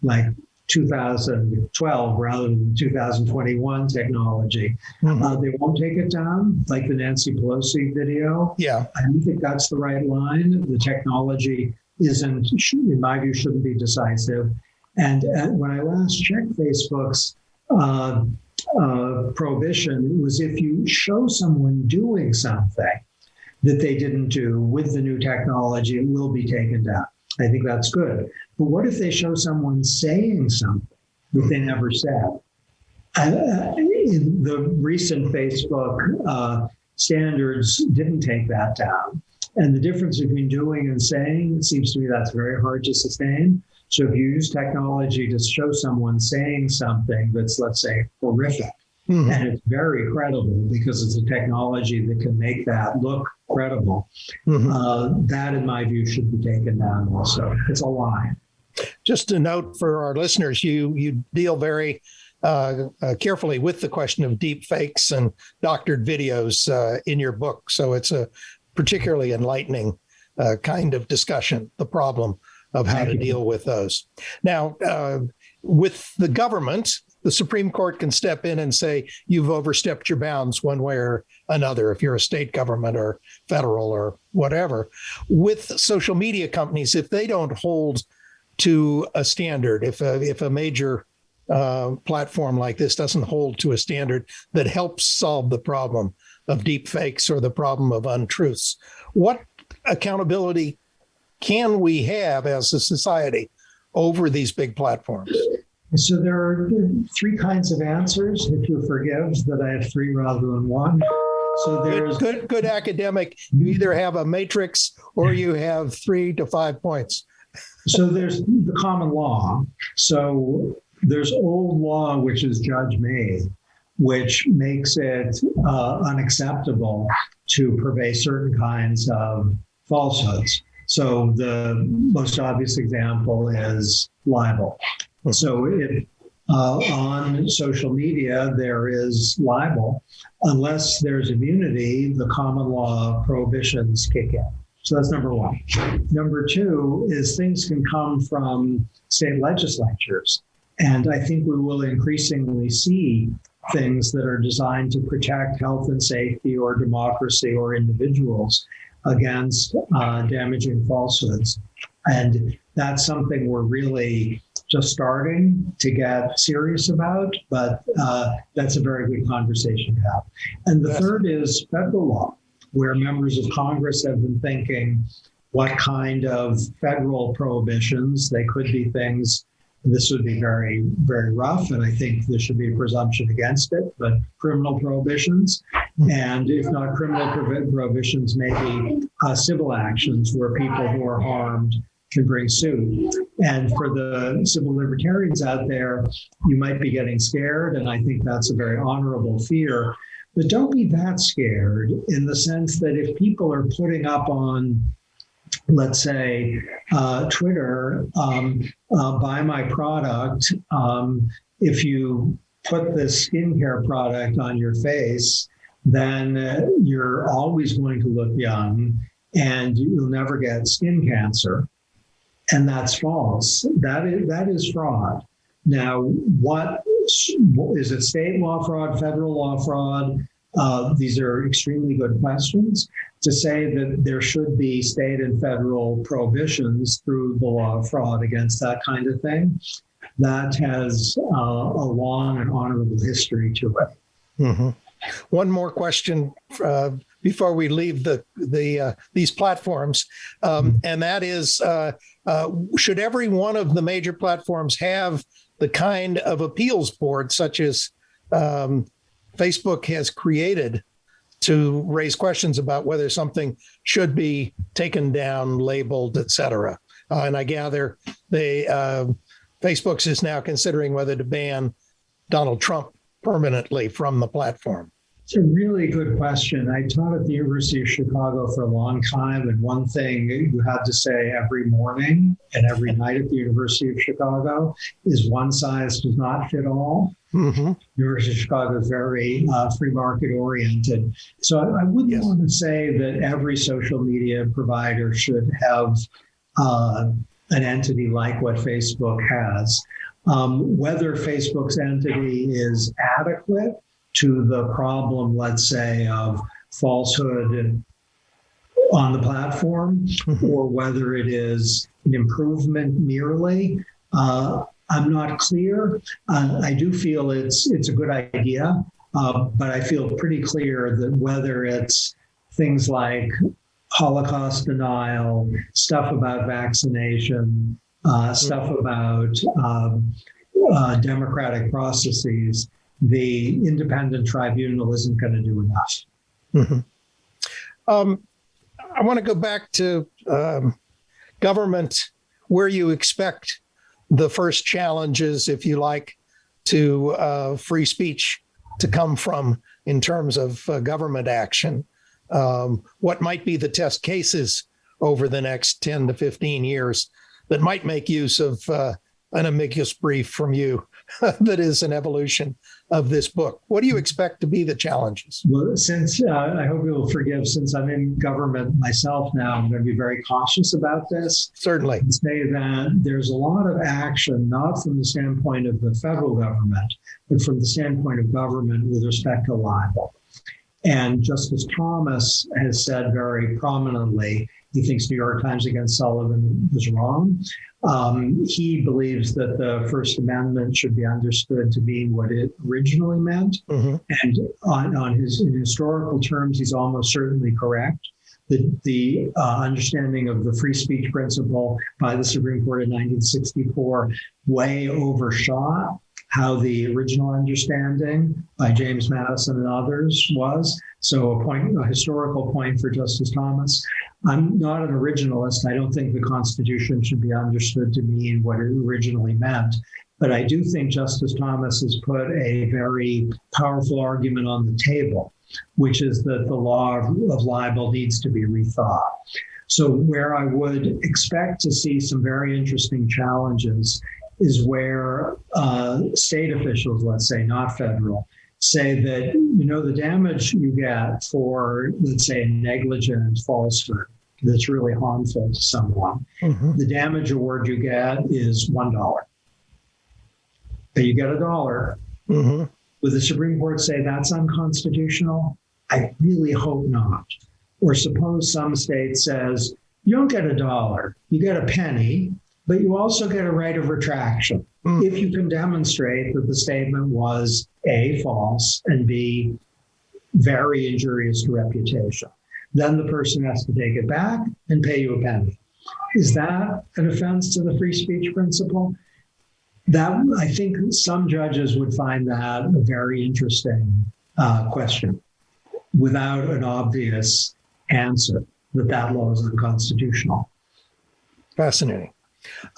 like 2012 rather than 2021 technology, they won't take it down, like the Nancy Pelosi video. Yeah. I don't think that's the right line. The technology in my view, shouldn't be decisive. And when I last checked Facebook's prohibition, it was if you show someone doing something that they didn't do with the new technology, it will be taken down. I think that's good. But what if they show someone saying something that they never said? In the recent Facebook standards didn't take that down. And the difference between doing and saying, it seems to me that's very hard to sustain. So if you use technology to show someone saying something that's, let's say, horrific, and it's very credible because it's a technology that can make that look credible, that, in my view, should be taken down also. It's a lie. Just a note for our listeners, you deal very carefully with the question of deep fakes and doctored videos in your book. So it's a particularly enlightening kind of discussion, the problem of how to deal with those. Now, with the government, the Supreme Court can step in and say, you've overstepped your bounds one way or another, if you're a state government or federal or whatever. With social media companies, if they don't hold to a standard, if a major platform like this doesn't hold to a standard that helps solve the problem of deep fakes or the problem of untruths, what accountability can we have as a society over these big platforms? So there are three kinds of answers, if you forgive that I have three rather than one. So there's good academic. You either have a matrix or you have 3 to 5 points. So there's the common law. So there's old law, which is judge-made, which makes it unacceptable to purvey certain kinds of falsehoods. So the most obvious example is libel. So if on social media there is libel, unless there's immunity, the common law prohibitions kick in. So that's number one. Number two is things can come from state legislatures. And I think we will increasingly see things that are designed to protect health and safety or democracy or individuals against damaging falsehoods. And that's something we're really just starting to get serious about, but that's a very good conversation to have. And the third is federal law, where members of Congress have been thinking what kind of federal prohibitions. They could be things, this would be very, very rough, and I think there should be a presumption against it, but criminal prohibitions, and if not criminal prohibitions, maybe civil actions where people who are harmed can bring suit. And for the civil libertarians out there, you might be getting scared, and I think that's a very honorable fear. But don't be that scared in the sense that if people are putting up on, let's say, Twitter, buy my product, if you put this skincare product on your face, then you're always going to look young and you'll never get skin cancer. And that's false. That is fraud. Now, what is it? State law fraud, federal law fraud? These are extremely good questions. To say that there should be state and federal prohibitions through the law of fraud against that kind of thing, that has a long and honorable history to it. Mm-hmm. One more question before we leave these platforms, and that is, should every one of the major platforms have the kind of appeals board such as Facebook has created to raise questions about whether something should be taken down, labeled, et cetera? And I gather Facebook's is now considering whether to ban Donald Trump permanently from the platform. It's a really good question. I taught at the University of Chicago for a long time, and one thing you had to say every morning and every night at the University of Chicago is one size does not fit all. Mm-hmm. University of Chicago is very free market oriented. So I wouldn't want to say that every social media provider should have an entity like what Facebook has. Whether Facebook's entity is adequate to the problem, let's say, of falsehood on the platform, or whether it is an improvement merely, I'm not clear. I do feel it's a good idea, but I feel pretty clear that whether it's things like Holocaust denial, stuff about vaccination, stuff about democratic processes, the independent tribunal isn't going to do enough. Mm-hmm. I want to go back to government, where you expect the first challenges, if you like, to free speech to come from in terms of government action. What might be the test cases over the next 10 to 15 years that might make use of an amicus brief from you that is an evolution of this book. What do you expect to be the challenges? Well, since I hope you'll forgive, since I'm in government myself now, I'm going to be very cautious about this. Certainly. And say that there's a lot of action, not from the standpoint of the federal government, but from the standpoint of government with respect to libel. And Justice Thomas has said very prominently, he thinks New York Times against Sullivan was wrong. He believes that the First Amendment should be understood to mean what it originally meant. Mm-hmm. And in historical terms, he's almost certainly correct. The understanding of the free speech principle by the Supreme Court in 1964 way overshot how the original understanding by James Madison and others was. So a historical point for Justice Thomas. I'm not an originalist. I don't think the Constitution should be understood to mean what it originally meant. But I do think Justice Thomas has put a very powerful argument on the table, which is that the law of libel needs to be rethought. So where I would expect to see some very interesting challenges is where state officials, let's say, not federal, say that, the damage you get for, let's say, a negligent falsehood that's really harmful to someone, mm-hmm. the damage award you get is $1. But you get $1. Mm-hmm. Would the Supreme Court say that's unconstitutional? I really hope not. Or suppose some state says, you don't get $1, you get a penny, but you also get a right of retraction if you can demonstrate that the statement was A, false, and B, very injurious to reputation. Then the person has to take it back and pay you a penny. Is that an offense to the free speech principle? That, I think some judges would find that a very interesting question without an obvious answer that law is unconstitutional. Fascinating.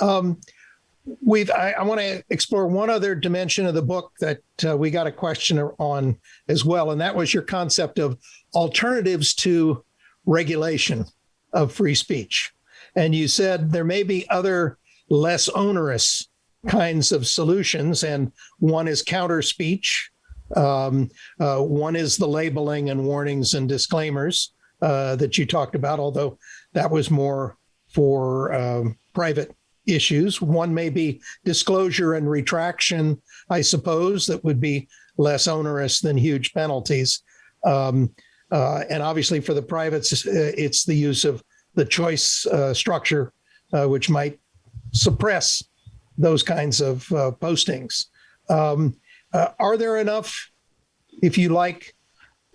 I want to explore one other dimension of the book that we got a question on as well, and that was your concept of alternatives to regulation of free speech. And you said there may be other less onerous kinds of solutions, and one is counter speech. One is the labeling and warnings and disclaimers that you talked about, although that was more for private issues. One may be disclosure and retraction, I suppose, that would be less onerous than huge penalties. And obviously for the privates, it's the use of the choice structure, which might suppress those kinds of postings. Are there enough, if you like,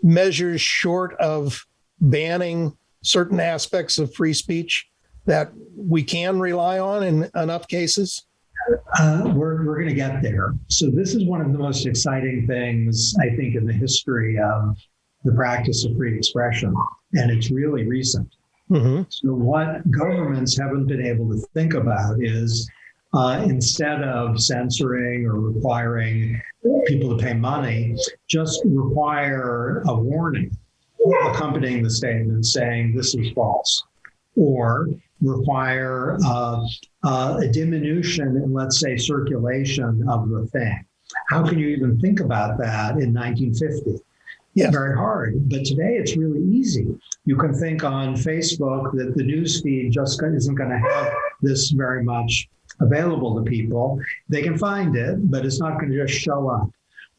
measures short of banning certain aspects of free speech that we can rely on in enough cases? We're going to get there. So this is one of the most exciting things, I think, in the history of the practice of free expression, and it's really recent. Mm-hmm. So what governments haven't been able to think about is instead of censoring or requiring people to pay money, just require a warning accompanying the statement saying this is false, or require a diminution in, let's say, circulation of the thing. How can you even think about that in 1950? Yeah. Very hard. But today it's really easy. You can think on Facebook that the news feed just isn't going to have this very much available to people. They can find it, but it's not going to just show up.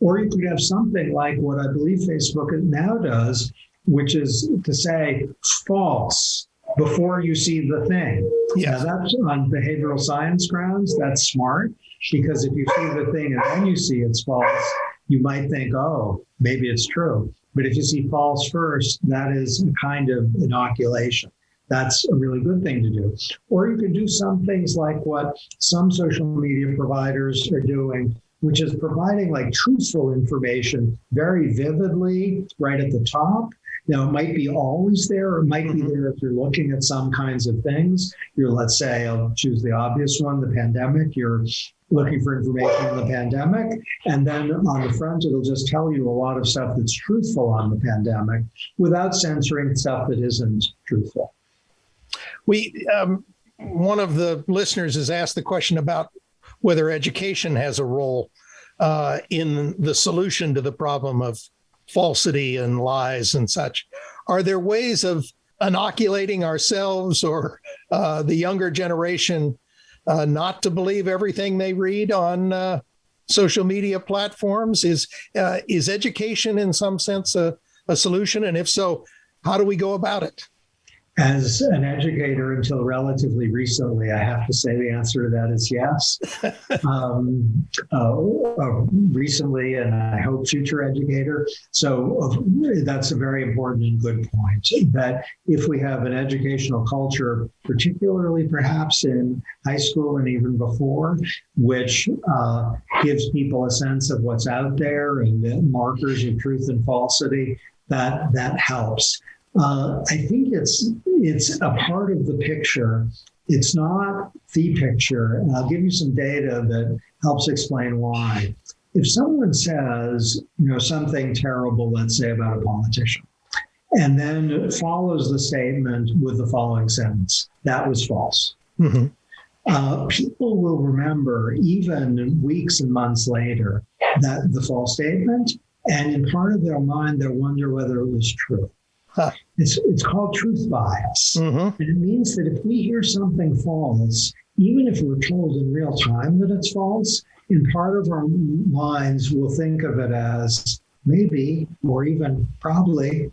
Or you could have something like what I believe Facebook now does, which is to say false before you see the thing. Yes. Now that's on behavioral science grounds, that's smart, because if you see the thing and then you see it's false, you might think, oh, maybe it's true. But if you see false first, that is a kind of inoculation. That's a really good thing to do. Or you could do some things like what some social media providers are doing, which is providing like truthful information very vividly right at the top. Now, it might be always there, or it might be there if you're looking at some kinds of things. Let's say, I'll choose the obvious one, the pandemic. You're looking for information on the pandemic. And then on the front, it'll just tell you a lot of stuff that's truthful on the pandemic without censoring stuff that isn't truthful. One of the listeners has asked the question about whether education has a role in the solution to the problem of falsity and lies and such. Are there ways of inoculating ourselves or the younger generation not to believe everything they read on social media platforms? Is education in some sense a solution? And if so, how do we go about it? As an educator until relatively recently, I have to say the answer to that is yes. Recently, and I hope future educator. So that's a very important and good point, that if we have an educational culture, particularly perhaps in high school and even before, which gives people a sense of what's out there and the markers of truth and falsity, that helps. I think it's a part of the picture. It's not the picture. And I'll give you some data that helps explain why. If someone says, something terrible, let's say about a politician, and then follows the statement with the following sentence, that was false. Mm-hmm. People will remember, even weeks and months later, that the false statement, and in part of their mind, they'll wonder whether it was true. Huh. It's called truth bias. Mm-hmm. And it means that if we hear something false, even if we're told in real time that it's false, in part of our minds we'll think of it as maybe or even probably.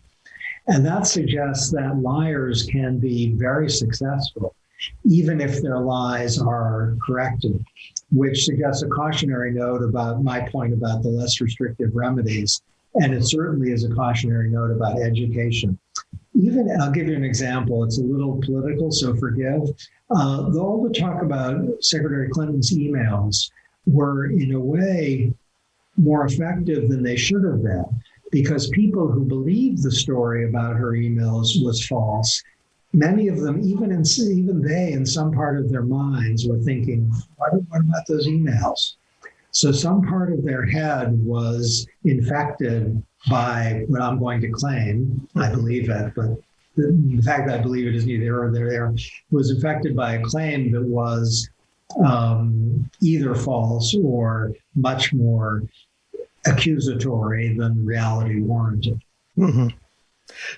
And that suggests that liars can be very successful, even if their lies are corrected, which suggests a cautionary note about my point about the less restrictive remedies. And it certainly is a cautionary note about education. Even, I'll give you an example. It's a little political, so forgive. All the talk about Secretary Clinton's emails were, in a way, more effective than they should have been, because people who believed the story about her emails was false, many of them, even they, in some part of their minds, were thinking, what about those emails? So some part of their head was infected by what I'm going to claim. I believe it, but the fact that I believe it is neither here or there, was infected by a claim that was either false or much more accusatory than reality warranted. Mm-hmm.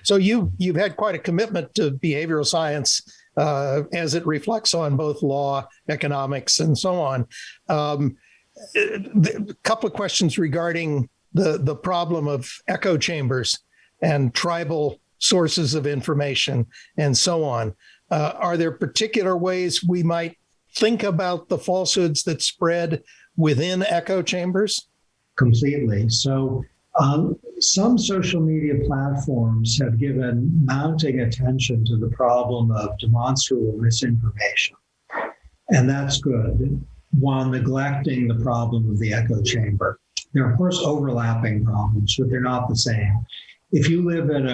So you've had quite a commitment to behavioral science as it reflects on both law, economics, and so on. A couple of questions regarding the problem of echo chambers and tribal sources of information and so on. Are there particular ways we might think about the falsehoods that spread within echo chambers? Completely. So some social media platforms have given mounting attention to the problem of demonstrable misinformation. And that's good, while neglecting the problem of the echo chamber. There are, of course, overlapping problems, but they're not the same. If you live in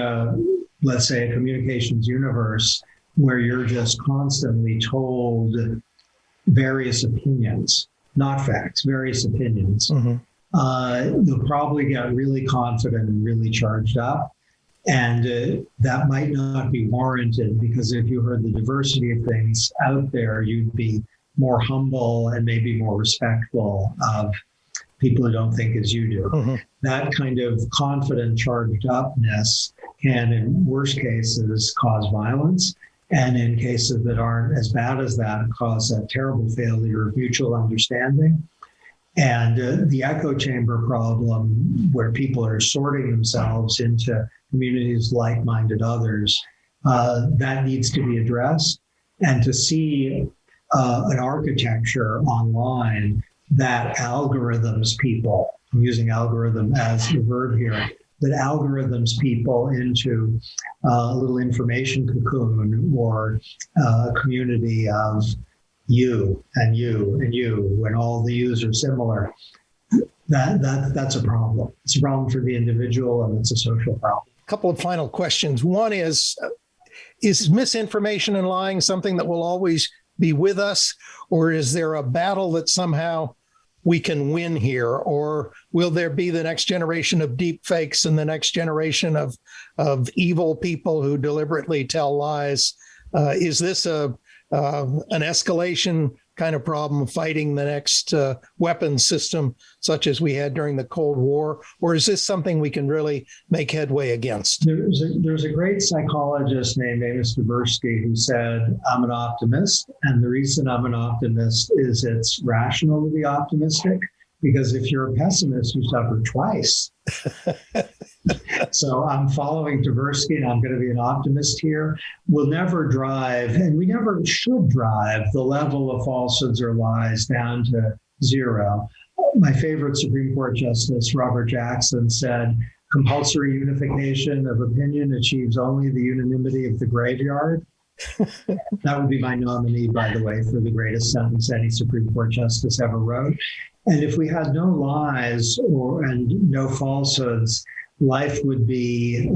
let's say, a communications universe where you're just constantly told various opinions, not facts, various opinions, mm-hmm. You'll probably get really confident and really charged up. And that might not be warranted, because if you heard the diversity of things out there, you'd be more humble and maybe more respectful of people who don't think as you do. Mm-hmm. That kind of confident charged upness can, in worst cases, cause violence. And in cases that aren't as bad as that, cause a terrible failure of mutual understanding. And the echo chamber problem, where people are sorting themselves into communities like-minded others, that needs to be addressed. And to see an architecture online that algorithms people, I'm using algorithm as a verb here, that algorithms people into a little information cocoon or a community of you and you and you, when all the yous are similar, that's a problem. It's a problem for the individual, and it's a social problem. A couple of final questions. One is misinformation and lying something that will always be with us, or is there a battle that somehow we can win here? Or will there be the next generation of deep fakes and the next generation of evil people who deliberately tell lies? Is this an escalation kind of problem fighting the next weapons system, such as we had during the Cold War? Or is this something we can really make headway against? There's a great psychologist named Amos Tversky who said, I'm an optimist. And the reason I'm an optimist is it's rational to be optimistic, because if you're a pessimist, you suffer twice. So I'm following Tversky, and I'm going to be an optimist here. We'll never drive, and we never should drive, the level of falsehoods or lies down to zero. My favorite Supreme Court Justice, Robert Jackson, said, compulsory unification of opinion achieves only the unanimity of the graveyard. That would be my nominee, by the way, for the greatest sentence any Supreme Court Justice ever wrote. And if we had no lies and no falsehoods, life would be,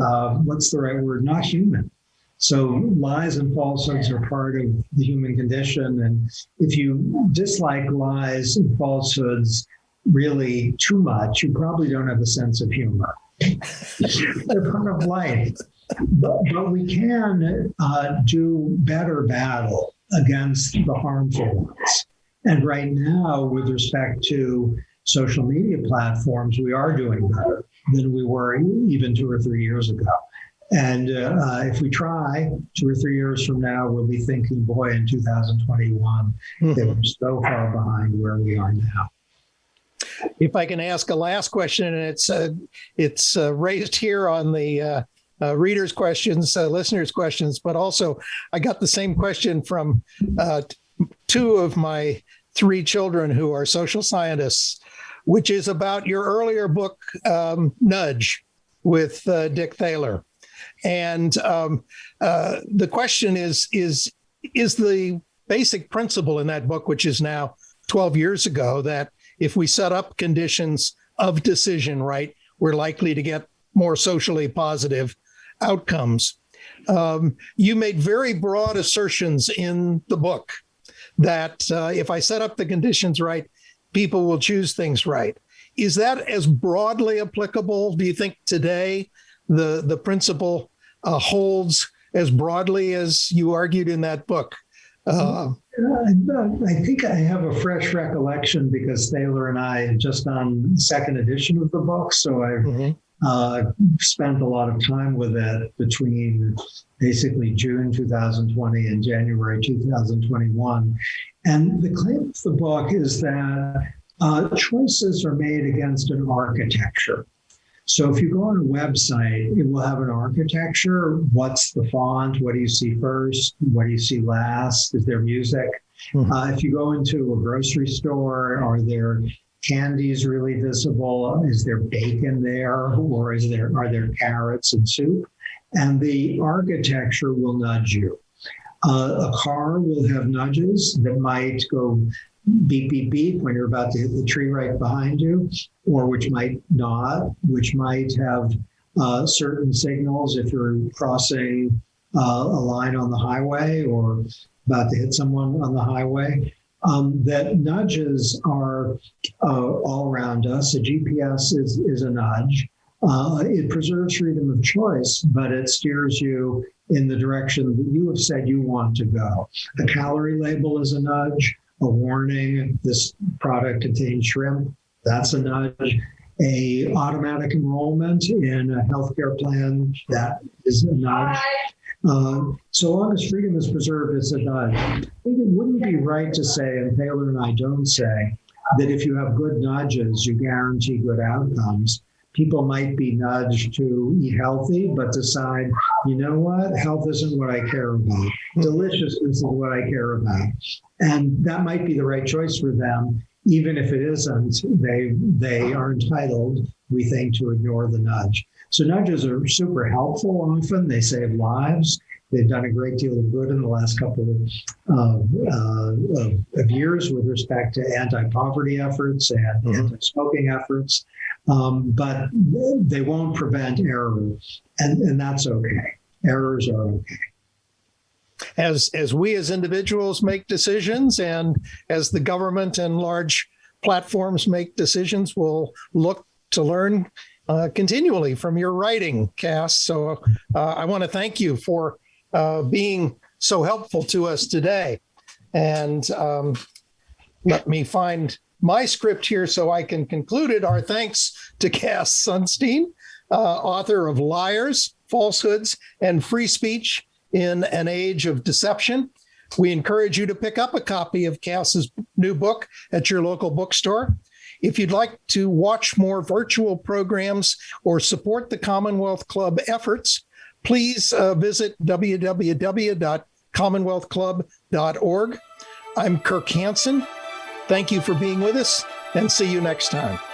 what's the right word? Not human. So lies and falsehoods are part of the human condition. And if you dislike lies and falsehoods really too much, you probably don't have a sense of humor. They're part of life. But we can do better battle against the harmful ones. And right now, with respect to social media platforms, we are doing better than we were even 2 or 3 years ago. And if we try 2 or 3 years from now, we'll be thinking, boy, in 2021, they were so far behind where we are now. If I can ask a last question, and it's raised here on the readers' questions, listeners' questions, but also I got the same question from 2 of my 3 children who are social scientists, which is about your earlier book, Nudge, with Dick Thaler. And the question is the basic principle in that book, which is now 12 years ago, that if we set up conditions of decision right, we're likely to get more socially positive outcomes. You made very broad assertions in the book that if I set up the conditions right, people will choose things right. Is that as broadly applicable? Do you think today the principle holds as broadly as you argued in that book? I think I have a fresh recollection because Thaler and I had just done the second edition of the book, so I've spent a lot of time with it between basically June 2020 and January 2021. And the claim of the book is that choices are made against an architecture. So if you go on a website, it will have an architecture. What's the font? What do you see first? What do you see last? Is there music? If you go into a grocery store, are there candies really visible? Is there bacon there? Or are there carrots and soup? And the architecture will nudge you. A car will have nudges that might go beep, beep, beep when you're about to hit the tree right behind you, or which might not, which might have certain signals if you're crossing a line on the highway or about to hit someone on the highway. That nudges are all around us. A GPS is a nudge. It preserves freedom of choice, but it steers you in the direction that you have said you want to go. A calorie label is a nudge. A warning, this product contains shrimp, that's a nudge. A automatic enrollment in a healthcare plan, that is a nudge. So long as freedom is preserved, it's a nudge. I think it wouldn't be right to say, and Thaler and I don't say, that if you have good nudges, you guarantee good outcomes. People might be nudged to eat healthy, but decide, you know what, health isn't what I care about. Deliciousness is what I care about. And that might be the right choice for them. Even if it isn't, they are entitled, we think, to ignore the nudge. So nudges are super helpful often. They save lives. They've done a great deal of good in the last couple of years with respect to anti-poverty efforts and anti-smoking efforts. But they won't prevent error, and that's okay. Errors are okay. As we as individuals make decisions, and as the government and large platforms make decisions, we'll look to learn continually from your writing, Cass. So I want to thank you for being so helpful to us today. And let me find my script here so I can conclude it. Our thanks to Cass Sunstein, author of Liars, Falsehoods, and Free Speech in an Age of Deception. We encourage you to pick up a copy of Cass's new book at your local bookstore. If you'd like to watch more virtual programs or support the Commonwealth Club efforts, please visit www.commonwealthclub.org. I'm Kirk Hansen. Thank you for being with us, and see you next time.